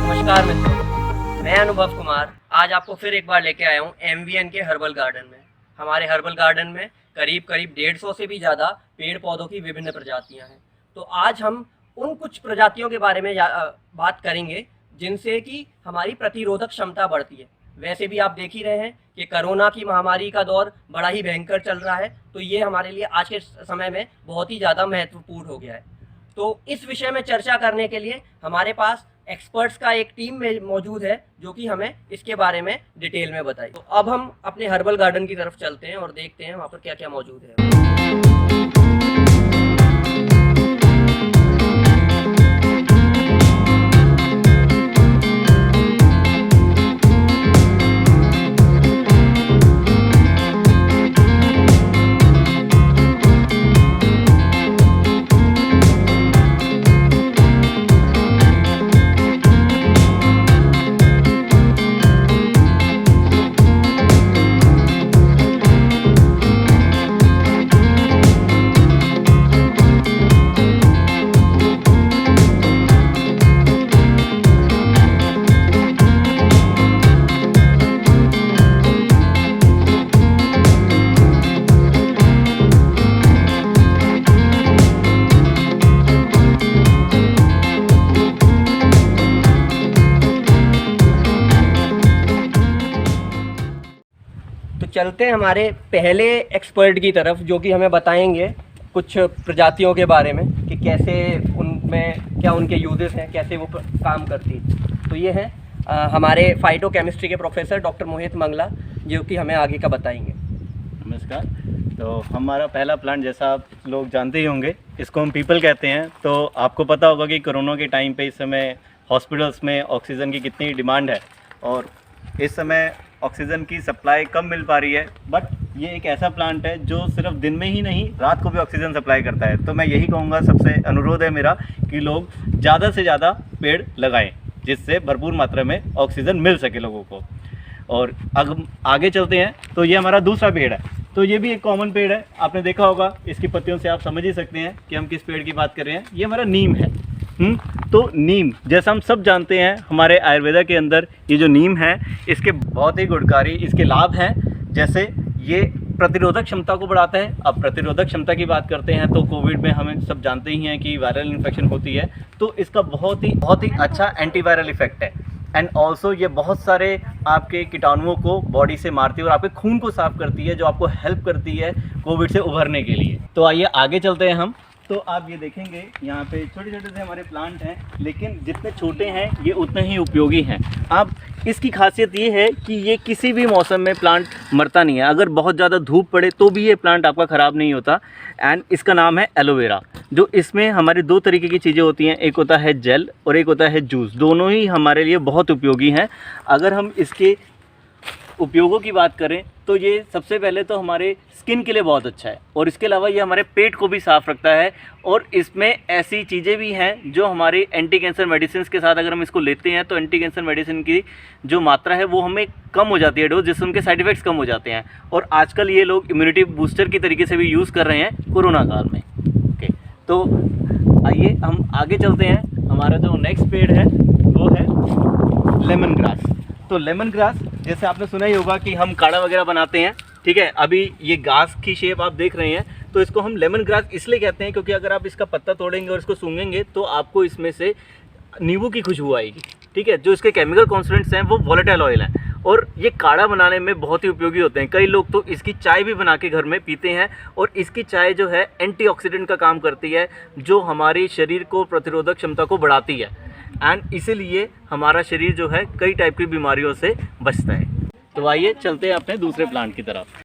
नमस्कार मित्रों, मैं अनुभव कुमार आज आपको फिर एक बार लेके आया हूँ एमवीएन के हर्बल गार्डन में। हमारे हर्बल गार्डन में करीब 150 से भी ज़्यादा पेड़ पौधों की विभिन्न प्रजातियाँ हैं। तो आज हम उन कुछ प्रजातियों के बारे में बात करेंगे जिनसे कि हमारी प्रतिरोधक क्षमता बढ़ती है। वैसे भी आप देख ही रहे हैं कि कोरोना की महामारी का दौर बड़ा ही भयंकर चल रहा है, तो ये हमारे लिए आज के समय में बहुत ही ज़्यादा महत्वपूर्ण हो गया है। तो इस विषय में चर्चा करने के लिए हमारे पास एक्सपर्ट्स का एक टीम में मौजूद है जो कि हमें इसके बारे में डिटेल में बताए। तो अब हम अपने हर्बल गार्डन की तरफ चलते हैं और देखते हैं वहाँ पर क्या क्या मौजूद है। चलते हैं हमारे पहले एक्सपर्ट की तरफ जो कि हमें बताएंगे कुछ प्रजातियों के बारे में कि कैसे उनमें क्या उनके यूजेस हैं, कैसे वो काम करती है। तो ये हैं हमारे फाइटोकेमिस्ट्री के प्रोफेसर डॉक्टर मोहित मंगला जो कि हमें आगे का बताएंगे। नमस्कार। तो हमारा पहला प्लांट, जैसा आप लोग जानते ही होंगे, इसको हम पीपल कहते हैं। तो आपको पता होगा कि कोरोना के टाइम पे इस समय हॉस्पिटल्स में ऑक्सीजन की कितनी डिमांड है और इस समय ऑक्सीजन की सप्लाई कम मिल पा रही है। बट ये एक ऐसा प्लांट है जो सिर्फ दिन में ही नहीं, रात को भी ऑक्सीजन सप्लाई करता है। तो मैं यही कहूँगा, सबसे अनुरोध है मेरा कि लोग ज़्यादा से ज़्यादा पेड़ लगाएं जिससे भरपूर मात्रा में ऑक्सीजन मिल सके लोगों को। और अब आगे चलते हैं तो ये हमारा दूसरा पेड़ है। तो ये भी एक कॉमन पेड़ है, आपने देखा होगा, इसकी पत्तियों से आप समझ ही सकते हैं कि हम किस पेड़ की बात कर रहे हैं। ये हमारा नीम है। तो नीम, जैसा हम सब जानते हैं, हमारे आयुर्वेदा के अंदर ये जो नीम है इसके बहुत ही गुणकारी इसके लाभ हैं। जैसे ये प्रतिरोधक क्षमता को बढ़ाता है। अब प्रतिरोधक क्षमता की बात करते हैं तो कोविड में हमें सब जानते ही हैं कि वायरल इन्फेक्शन होती है, तो इसका बहुत ही अच्छा एंटीवायरल इफेक्ट है। एंड ऑल्सो ये बहुत सारे आपके कीटाणुओं को बॉडी से मारती है और आपके खून को साफ़ करती है, जो आपको हेल्प करती है कोविड से उभरने के लिए। तो आइए आगे चलते हैं हम। तो आप ये देखेंगे यहाँ पे छोटे छोटे से हमारे प्लांट हैं, लेकिन जितने छोटे हैं ये उतने ही उपयोगी हैं। आप इसकी खासियत ये है कि ये किसी भी मौसम में प्लांट मरता नहीं है। अगर बहुत ज़्यादा धूप पड़े तो भी ये प्लांट आपका ख़राब नहीं होता। एंड इसका नाम है एलोवेरा। जो इसमें हमारे दो तरीके की चीज़ें होती हैं, एक होता है जेल और एक होता है जूस। दोनों ही हमारे लिए बहुत उपयोगी हैं। अगर हम इसके उपयोगों की बात करें तो ये सबसे पहले तो हमारे स्किन के लिए बहुत अच्छा है और इसके अलावा ये हमारे पेट को भी साफ़ रखता है। और इसमें ऐसी चीज़ें भी हैं जो हमारी एंटी कैंसर मेडिसिन के साथ अगर हम इसको लेते हैं तो एंटी कैंसर मेडिसिन की जो मात्रा है वो हमें कम हो जाती है, डोज, जिससे उनके साइड इफ़ेक्ट्स कम हो जाते हैं। और आजकल ये लोग इम्यूनिटी बूस्टर की तरीके से भी यूज़ कर रहे हैं कोरोना काल में। ओके, तो आइए हम आगे चलते हैं। हमारा जो नेक्स्ट पेड़ है वो है लेमन ग्रास। तो लेमन ग्रास, जैसे आपने सुना ही होगा कि हम काढ़ा वगैरह बनाते हैं, ठीक है। अभी ये घास की शेप आप देख रहे हैं, तो इसको हम लेमन ग्रास इसलिए कहते हैं क्योंकि अगर आप इसका पत्ता तोड़ेंगे और इसको सूंघेंगे तो आपको इसमें से नींबू की खुशबू आएगी, ठीक है। जो इसके केमिकल कॉन्स्टिट्यूएंट्स हैं वो वोलेटाइल ऑयल हैं और ये काढ़ा बनाने में बहुत ही उपयोगी होते हैं। कई लोग तो इसकी चाय भी बना के घर में पीते हैं और इसकी चाय जो है एंटीऑक्सीडेंट का काम करती है, जो हमारी शरीर को प्रतिरोधक क्षमता को बढ़ाती है। एंड इसीलिए हमारा शरीर जो है कई टाइप की बीमारियों से बचता है। तो आइए चलते हैं अपने दूसरे प्लांट की तरफ।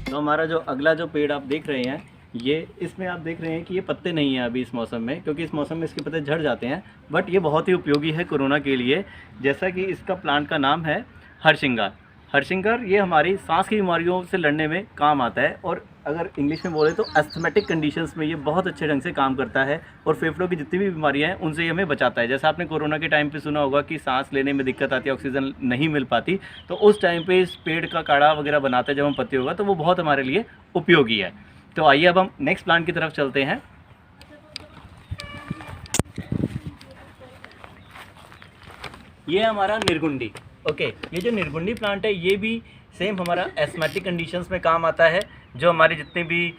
तो हमारा जो अगला जो पेड़ आप देख रहे हैं, ये इसमें आप देख रहे हैं कि ये पत्ते नहीं हैं अभी इस मौसम में, क्योंकि इस मौसम में इसके पत्ते झड़ जाते हैं। बट ये बहुत ही उपयोगी है कोरोना के लिए। जैसा कि इसका प्लांट का नाम है हरसिंगार। हरसिंगार ये हमारी सांस की बीमारियों से लड़ने में काम आता है और अगर इंग्लिश में बोले तो अस्थमेटिक कंडीशंस में ये बहुत अच्छे ढंग से काम करता है और फेफड़ों की जितनी भी बीमारियां हैं उनसे ये हमें बचाता है। जैसा आपने कोरोना के टाइम पे सुना होगा कि सांस लेने में दिक्कत आती है, ऑक्सीजन नहीं मिल पाती, तो उस टाइम पे इस पेड़ का काढ़ा वगैरह बनाते हैं जब हम पत्ती होगा, तो वो बहुत हमारे लिए उपयोगी है। तो आइए अब हम नेक्स्ट प्लांट की तरफ चलते हैं। ये हमारा निर्गुंडी। ओके, ये जो निर्गुंडी प्लांट है ये भी सेम हमारा एस्थमेटिक कंडीशंस में काम आता है, जो हमारी जितनी भी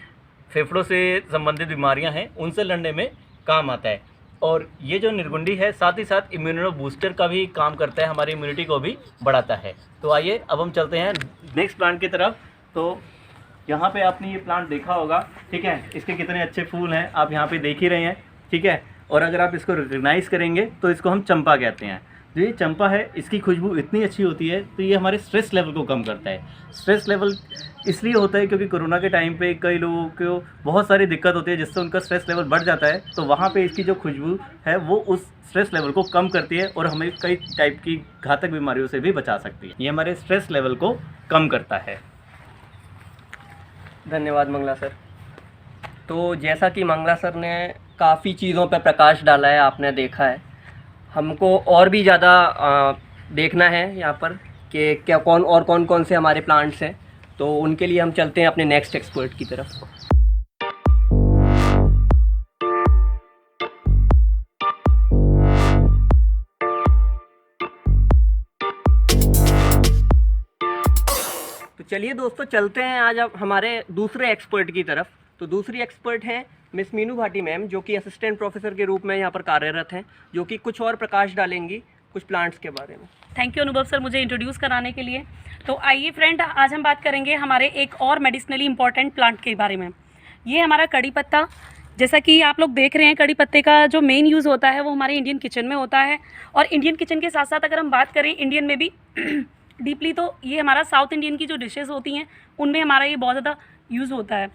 फेफड़ों से संबंधित बीमारियां हैं उनसे लड़ने में काम आता है। और ये जो निर्गुंडी है साथ ही साथ इम्यूनो बूस्टर का भी काम करता है, हमारी इम्यूनिटी को भी बढ़ाता है। तो आइए अब हम चलते हैं नेक्स्ट प्लांट की तरफ। तो यहाँ पे आपने ये प्लांट देखा होगा, ठीक है, इसके कितने अच्छे फूल हैं आप यहाँ पे देख ही रहे हैं, ठीक है। और अगर आप इसको रिकग्नाइज़ करेंगे तो इसको हम चंपा कहते हैं। जो ये चंपा है इसकी खुशबू इतनी अच्छी होती है तो ये हमारे स्ट्रेस लेवल को कम करता है। स्ट्रेस लेवल इसलिए होता है क्योंकि कोरोना के टाइम पे कई लोगों को बहुत सारी दिक्कत होती है जिससे उनका स्ट्रेस लेवल बढ़ जाता है, तो वहाँ पे इसकी जो खुशबू है वो उस स्ट्रेस लेवल को कम करती है और हमें कई टाइप की घातक बीमारियों से भी बचा सकती है। ये हमारे स्ट्रेस लेवल को कम करता है। धन्यवाद मंगला सर। तो जैसा कि मंगला सर ने काफ़ी चीज़ों पर प्रकाश डाला है, आपने देखा है, हमको और भी ज़्यादा देखना है यहाँ पर कि क्या कौन कौन से हमारे प्लांट्स हैं, तो उनके लिए हम चलते हैं अपने नेक्स्ट एक्सपर्ट की तरफ। तो चलिए दोस्तों चलते हैं आज अब हमारे दूसरे एक्सपर्ट की तरफ। तो दूसरी एक्सपर्ट हैं मिस मीनू भाटी मैम, जो कि असिस्टेंट प्रोफेसर के रूप में यहाँ पर कार्यरत हैं, जो कि कुछ और प्रकाश डालेंगी कुछ प्लांट्स के बारे में। थैंक यू अनुभव सर मुझे इंट्रोड्यूस कराने के लिए। तो आइए फ्रेंड, आज हम बात करेंगे हमारे एक और मेडिसिनली इंपॉर्टेंट प्लांट के बारे में। ये हमारा कड़ी पत्ता। जैसा कि आप लोग देख रहे हैं, कड़ी पत्ते का जो मेन यूज़ होता है वो हमारे इंडियन किचन में होता है। और इंडियन किचन के साथ साथ अगर हम बात करें इंडियन में भी डीपली, तो ये हमारा साउथ इंडियन की जो डिशेस होती हैं उनमें हमारा ये बहुत ज़्यादा यूज़ होता है।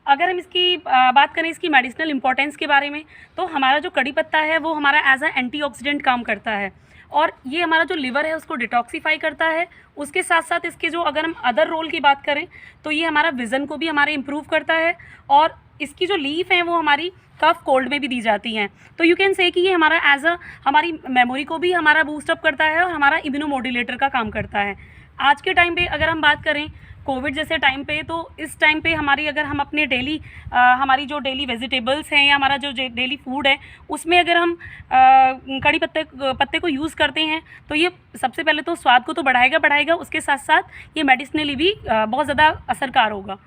अगर हम इसकी बात करें इसकी मेडिसिनल इंपॉर्टेंस के बारे में, तो हमारा जो कड़ी पत्ता है वो हमारा एज अ एंटीऑक्सीडेंट काम करता है और ये हमारा जो लिवर है उसको डिटॉक्सीफाई करता है। उसके साथ साथ इसके जो अगर हम अदर रोल की बात करें तो ये हमारा विज़न को भी हमारे इम्प्रूव करता है और इसकी जो लीफ है वो हमारी कफ कोल्ड में भी दी जाती हैं। तो यू कैन से कि ये हमारा एज अ हमारी मेमोरी को भी हमारा बूस्ट अप करता है और हमारा इम्यूनोमोड्यूलेटर का काम करता है। आज के टाइम पे अगर हम बात करें कोविड जैसे टाइम पे, तो इस टाइम पे हमारी अगर हम अपने डेली हमारी जो डेली वेजिटेबल्स हैं या हमारा जो डेली फूड है उसमें अगर हम कड़ी पत्ते को यूज़ करते हैं तो ये सबसे पहले तो स्वाद को तो बढ़ाएगा, उसके साथ साथ ये मेडिसिनली भी बहुत ज़्यादा असरकार होगा।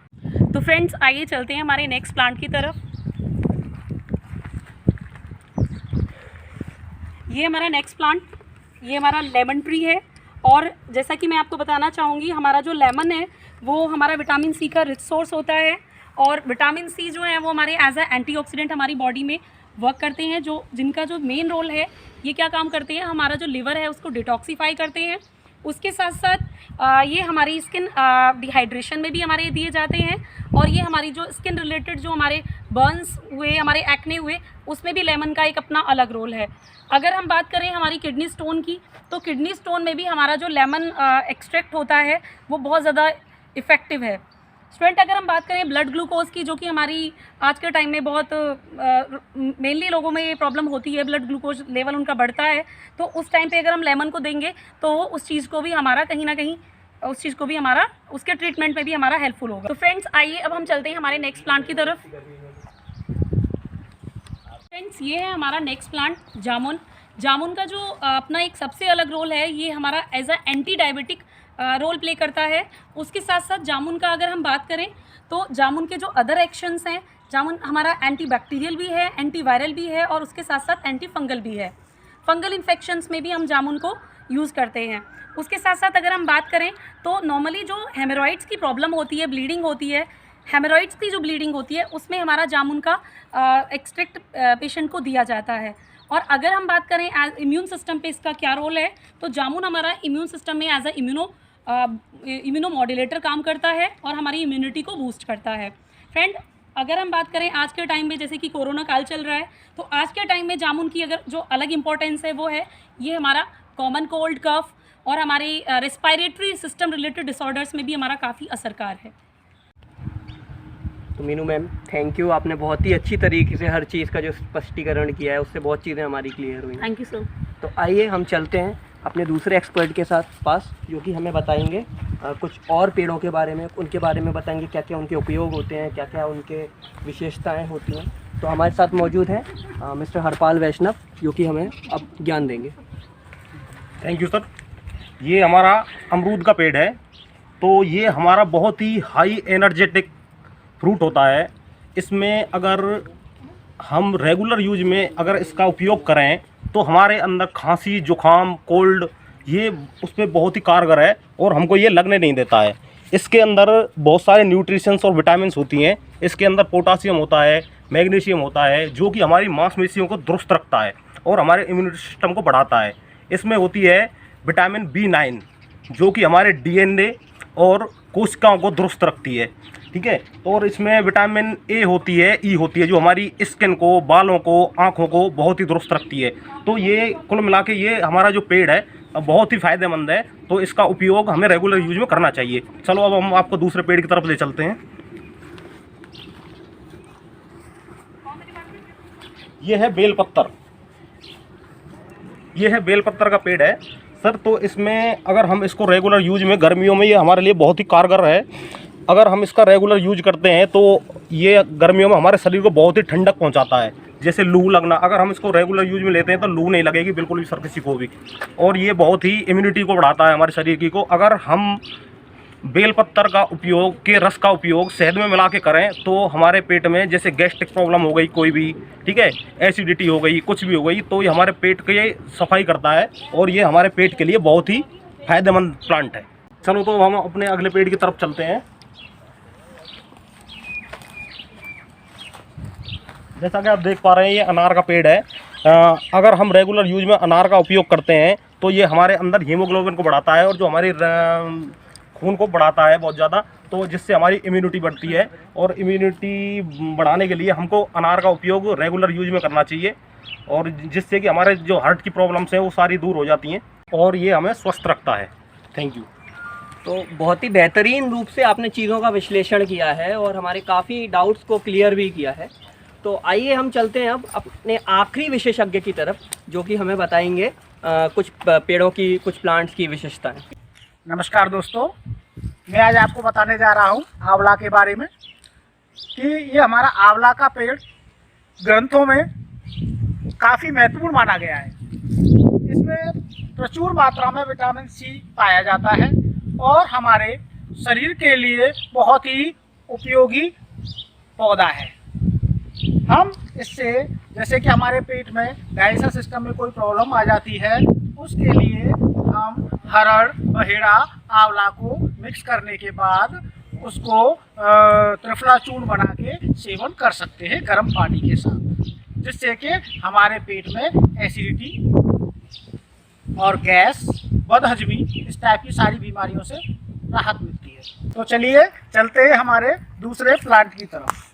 तो फ्रेंड्स आइए चलते हैं हमारे नेक्स्ट प्लांट की तरफ। ये हमारा नेक्स्ट प्लांट, ये हमारा लेमन ट्री है। और जैसा कि मैं आपको बताना चाहूँगी, हमारा जो लेमन है वो हमारा विटामिन सी का रिच सोर्स होता है और विटामिन सी जो है वो हमारे एज अ एंटीऑक्सीडेंट हमारी बॉडी में वर्क करते हैं, जिनका जो मेन रोल है ये क्या काम करते हैं, हमारा जो लिवर है उसको डिटॉक्सीफाई करते हैं। उसके साथ साथ ये हमारी स्किन डिहाइड्रेशन में भी हमारे दिए जाते हैं और ये हमारी जो स्किन रिलेटेड जो हमारे बर्न्स हुए, हमारे एक्ने हुए, उसमें भी लेमन का एक अपना अलग रोल है। अगर हम बात करें हमारी किडनी स्टोन की, तो किडनी स्टोन में भी हमारा जो लेमन एक्सट्रैक्ट होता है वो बहुत ज़्यादा इफ़ेक्टिव है। स्टूडेंट अगर हम बात करें ब्लड ग्लूकोज की, जो कि हमारी आज के टाइम में बहुत मेनली लोगों में ये प्रॉब्लम होती है, ब्लड ग्लूकोज लेवल उनका बढ़ता है, तो उस टाइम पे अगर हम लेमन को देंगे तो उस चीज़ को भी हमारा कहीं ना कहीं उस चीज़ को भी हमारा उसके ट्रीटमेंट में भी हमारा हेल्पफुल होगा। तो फ्रेंड्स आइए अब हम चलते हैं हमारे नेक्स्ट प्लांट की तरफ। फ्रेंड्स ये है हमारा नेक्स्ट प्लांट जामुन। जामुन का जो अपना एक सबसे अलग रोल है, ये हमारा as a anti diabetic role play करता है। उसके साथ साथ जामुन का अगर हम बात करें तो जामुन के जो अदर एक्शंस हैं, जामुन हमारा एंटी बैक्टीरियल भी है, एंटी वायरल भी है और उसके साथ साथ एंटी फंगल भी है। फंगल इन्फेक्शंस में भी हम जामुन को यूज़ करते हैं। उसके साथ साथ अगर हम बात करें तो नॉर्मली जो हेमोरॉइड्स की प्रॉब्लम होती है, ब्लीडिंग होती है, हेमोरॉइड्स की जो ब्लीडिंग होती है उसमें हमारा जामुन का एक्सट्रैक्ट पेशेंट को दिया जाता है। और अगर हम बात करें एज इम्यून सिस्टम पे इसका क्या रोल है, तो जामुन हमारा इम्यून सिस्टम में एज अ इम्यूनो मॉड्यूलेटर काम करता है और हमारी इम्यूनिटी को बूस्ट करता है। फ्रेंड अगर हम बात करें आज के टाइम में, जैसे कि कोरोना काल चल रहा है, तो आज के टाइम में जामुन की अगर जो अलग इंपॉर्टेंस है वो है ये हमारा कॉमन कोल्ड, कफ और हमारे रेस्पिरेटरी सिस्टम रिलेटेड डिसऑर्डर्स में भी हमारा काफ़ी असरकार है। तो मीनू मैम थैंक यू, आपने बहुत ही अच्छी तरीके से हर चीज़ का जो स्पष्टीकरण किया है उससे बहुत चीज़ें हमारी क्लियर हुई। Thank you sir. तो आइए हम चलते हैं अपने दूसरे एक्सपर्ट के साथ पास, जो कि हमें बताएंगे कुछ और पेड़ों के बारे में, उनके बारे में बताएंगे क्या क्या उनके उपयोग होते हैं, क्या क्या उनके विशेषताएं होती हैं। तो हमारे साथ मौजूद हैं मिस्टर हरपाल वैष्णव, जो कि हमें अब ज्ञान देंगे। Thank you sir. ये हमारा अमरूद का पेड़ है। तो ये हमारा बहुत ही हाई एनर्जेटिक फ्रूट होता है। इसमें अगर हम रेगुलर यूज में अगर इसका उपयोग करें तो हमारे अंदर खांसी, जुखाम, कोल्ड ये उस पर बहुत ही कारगर है और हमको ये लगने नहीं देता है। इसके अंदर बहुत सारे न्यूट्रिशंस और विटामिन्स होती हैं। इसके अंदर पोटासियम होता है, मैग्नीशियम होता है, जो कि हमारी मांसपेशियों को दुरुस्त रखता है और हमारे इम्यूनिटी सिस्टम को बढ़ाता है। इसमें होती है विटामिन B9, जो कि हमारे DNA और कोशिकाओं को दुरुस्त रखती है। ठीक है। तो और इसमें विटामिन A होती है, E होती है, जो हमारी स्किन को, बालों को, आँखों को बहुत ही दुरुस्त रखती है। तो ये कुल मिला के ये हमारा जो पेड़ है बहुत ही फ़ायदेमंद है। तो इसका उपयोग हमें रेगुलर यूज में करना चाहिए। चलो अब हम आपको दूसरे पेड़ की तरफ ले चलते हैं। ये है बेलपत्तर। ये है बेलपत्तर का पेड़ है सर। तो इसमें अगर हम इसको रेगुलर यूज में, गर्मियों में ये हमारे लिए बहुत ही कारगर है। अगर हम इसका रेगुलर यूज करते हैं तो ये गर्मियों में हमारे शरीर को बहुत ही ठंडक पहुंचाता है। जैसे लू लगना, अगर हम इसको रेगुलर यूज में लेते हैं तो लू नहीं लगेगी बिल्कुल भी सर किसी को भी। और ये बहुत ही इम्यूनिटी को बढ़ाता है हमारे शरीर की को। अगर हम बेलपत्तर का उपयोग, के रस का उपयोग शहद में मिला के करें तो हमारे पेट में जैसे गैस्ट्रिक प्रॉब्लम हो गई कोई भी, ठीक है, एसिडिटी हो गई, कुछ भी हो गई, तो ये हमारे पेट की सफाई करता है और ये हमारे पेट के लिए बहुत ही फायदेमंद प्लांट है। चलो तो हम अपने अगले पेड़ की तरफ चलते हैं। जैसा कि आप देख पा रहे हैं ये अनार का पेड़ है। अगर हम रेगुलर यूज में अनार का उपयोग करते हैं तो ये हमारे अंदर हीमोग्लोबिन को बढ़ाता है और जो हमारी खून को बढ़ाता है बहुत ज़्यादा, तो जिससे हमारी इम्यूनिटी बढ़ती है। और इम्यूनिटी बढ़ाने के लिए हमको अनार का उपयोग रेगुलर यूज में करना चाहिए और जिससे कि हमारे जो हार्ट की प्रॉब्लम्स हैं वो सारी दूर हो जाती हैं और ये हमें स्वस्थ रखता है। Thank you. तो बहुत ही बेहतरीन रूप से आपने चीज़ों का विश्लेषण किया है और हमारे काफ़ी डाउट्स को क्लियर भी किया है। तो आइए हम चलते हैं अब अपने आखिरी विशेषज्ञ की तरफ, जो कि हमें बताएंगे कुछ पेड़ों की, कुछ प्लांट्स की विशेषताएं। नमस्कार दोस्तों, मैं आज आपको बताने जा रहा हूँ आंवला के बारे में कि ये हमारा आंवला का पेड़ ग्रंथों में काफ़ी महत्वपूर्ण माना गया है। इसमें प्रचुर मात्रा में विटामिन C पाया जाता है और हमारे शरीर के लिए बहुत ही उपयोगी पौधा है। हम इससे, जैसे कि हमारे पेट में डाइजेशन सिस्टम में कोई प्रॉब्लम आ जाती है, उसके लिए हम हरड़, बहेड़ा, आंवला को मिक्स करने के बाद उसको त्रिफला चूर्ण बना के सेवन कर सकते हैं गर्म पानी के साथ, जिससे कि हमारे पेट में एसिडिटी और गैस, बदहजमी, इस टाइप की सारी बीमारियों से राहत मिलती है। तो चलिए चलते हैं हमारे दूसरे प्लांट की तरफ।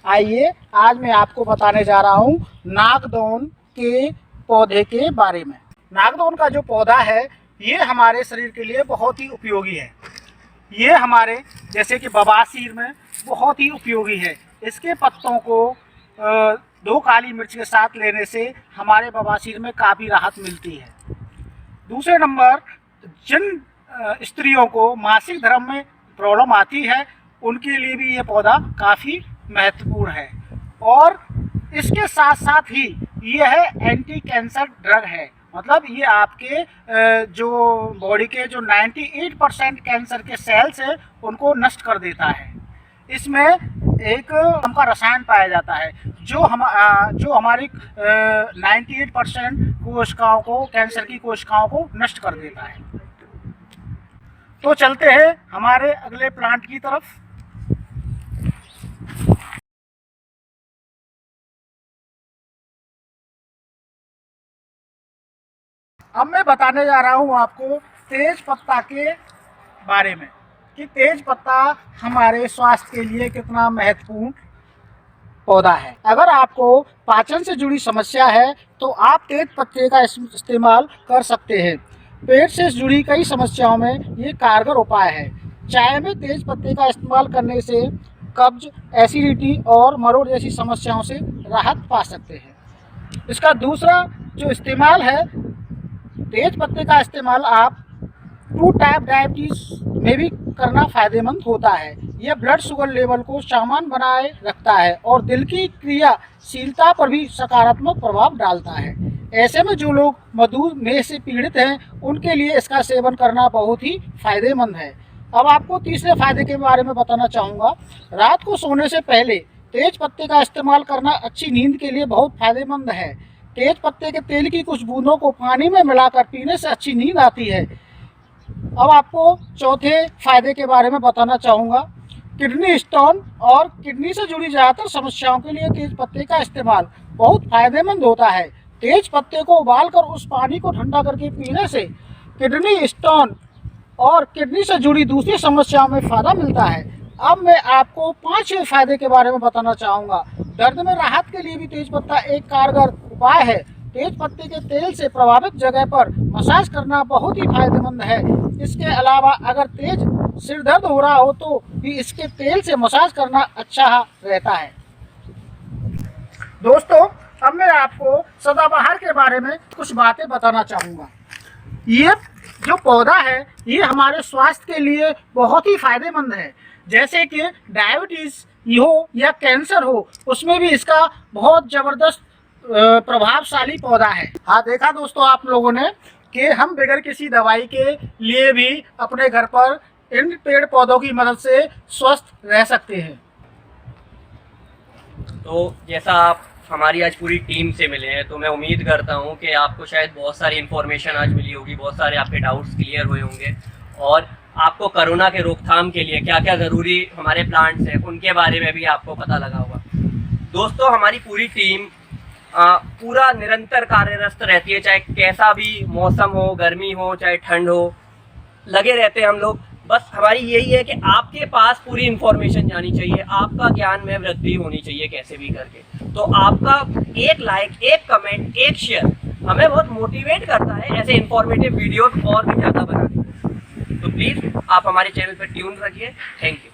आइए आज मैं आपको बताने जा रहा हूँ नागदौन के पौधे के बारे में। नागदौन का जो पौधा है ये हमारे शरीर के लिए बहुत ही उपयोगी है। ये हमारे जैसे कि बवासीर में बहुत ही उपयोगी है। इसके पत्तों को 2 काली मिर्च के साथ लेने से हमारे बवासीर में काफ़ी राहत मिलती है। दूसरे नंबर, जिन स्त्रियों को मासिक धर्म में प्रॉब्लम आती है उनके लिए भी ये पौधा काफ़ी महत्वपूर्ण है। और इसके साथ साथ ही ये है एंटी कैंसर ड्रग है। मतलब ये आपके जो बॉडी के जो 98% कैंसर के सेल्स है उनको नष्ट कर देता है। इसमें एक उनका रसायन पाया जाता है जो हमारी 98% कोशिकाओं को, कैंसर की कोशिकाओं को नष्ट कर देता है। तो चलते हैं हमारे अगले प्लांट की तरफ। अब मैं बताने जा रहा हूँ आपको तेज पत्ता के बारे में कि तेज पत्ता हमारे स्वास्थ्य के लिए कितना महत्वपूर्ण पौधा है। अगर आपको पाचन से जुड़ी समस्या है तो आप तेज पत्ते का इस्तेमाल कर सकते हैं। पेट से जुड़ी कई समस्याओं में ये कारगर उपाय है। चाय में तेज पत्ते का इस्तेमाल करने से कब्ज, एसिडिटी और मरोड़ जैसी समस्याओं से राहत पा सकते हैं। इसका दूसरा जो इस्तेमाल है, तेज पत्ते का इस्तेमाल आप 2 टाइप डायबिटीज़ में भी करना फ़ायदेमंद होता है। यह ब्लड शुगर लेवल को सामान्य बनाए रखता है और दिल की क्रियाशीलता पर भी सकारात्मक प्रभाव डालता है। ऐसे में जो लोग मधुमेह से पीड़ित हैं उनके लिए इसका सेवन करना बहुत ही फ़ायदेमंद है। अब आपको तीसरे फ़ायदे के बारे में बताना चाहूँगा। रात को सोने से पहले तेज पत्ते का इस्तेमाल करना अच्छी नींद के लिए बहुत फ़ायदेमंद है। तेज पत्ते के तेल की कुछ बूंदों को पानी में मिलाकर पीने से अच्छी नींद आती है। अब आपको चौथे फायदे के बारे में बताना चाहूँगा। किडनी स्टोन और किडनी से जुड़ी ज़्यादातर समस्याओं के लिए तेज पत्ते का इस्तेमाल बहुत फ़ायदेमंद होता है। तेज पत्ते को उबालकर उस पानी को ठंडा करके पीने से किडनी स्टोन और किडनी से जुड़ी दूसरी समस्याओं में फ़ायदा मिलता है। अब मैं आपको 5 फायदे के बारे में बताना चाहूँगा। दर्द में राहत के लिए भी तेज पत्ता एक कारगर उपाय है। तेज पत्ते के तेल से प्रभावित जगह पर मसाज करना बहुत ही फायदेमंद है। इसके अलावा अगर तेज सिर दर्द हो रहा हो तो भी इसके तेल से मसाज करना अच्छा रहता है। दोस्तों, अब मैं आपको सदाबहार के बारे में कुछ बातें बताना चाहूँगा। ये जो पौधा है ये हमारे स्वास्थ्य के लिए बहुत ही फायदेमंद है। जैसे कि डायबिटीज़ हो या कैंसर हो, उसमें भी इसका बहुत ज़बरदस्त प्रभावशाली पौधा है। हाँ, देखा दोस्तों आप लोगों ने कि हम बगैर किसी दवाई के लिए भी अपने घर पर इन पेड़ पौधों की मदद से स्वस्थ रह सकते हैं। तो जैसा आप हमारी आज पूरी टीम से मिले हैं तो मैं उम्मीद करता हूं कि आपको शायद बहुत सारी इन्फॉर्मेशन आज मिली होगी, बहुत सारे आपके डाउट्स क्लियर हुए होंगे और आपको कोरोना के रोकथाम के लिए क्या क्या ज़रूरी हमारे प्लांट्स हैं उनके बारे में भी आपको पता लगा होगा। दोस्तों, हमारी पूरी टीम पूरा निरंतर कार्यरत रहती है, चाहे कैसा भी मौसम हो, गर्मी हो चाहे ठंड हो, लगे रहते हैं हम लोग। बस हमारी यही है कि आपके पास पूरी इन्फॉर्मेशन जानी चाहिए, आपका ज्ञान में वृद्धि होनी चाहिए कैसे भी करके। तो आपका एक लाइक, एक कमेंट, एक शेयर हमें बहुत मोटिवेट करता है ऐसे इन्फॉर्मेटिव वीडियोस और भी ज़्यादा बनाने में। तो प्लीज़ आप हमारे चैनल पर ट्यून रखिए। Thank you.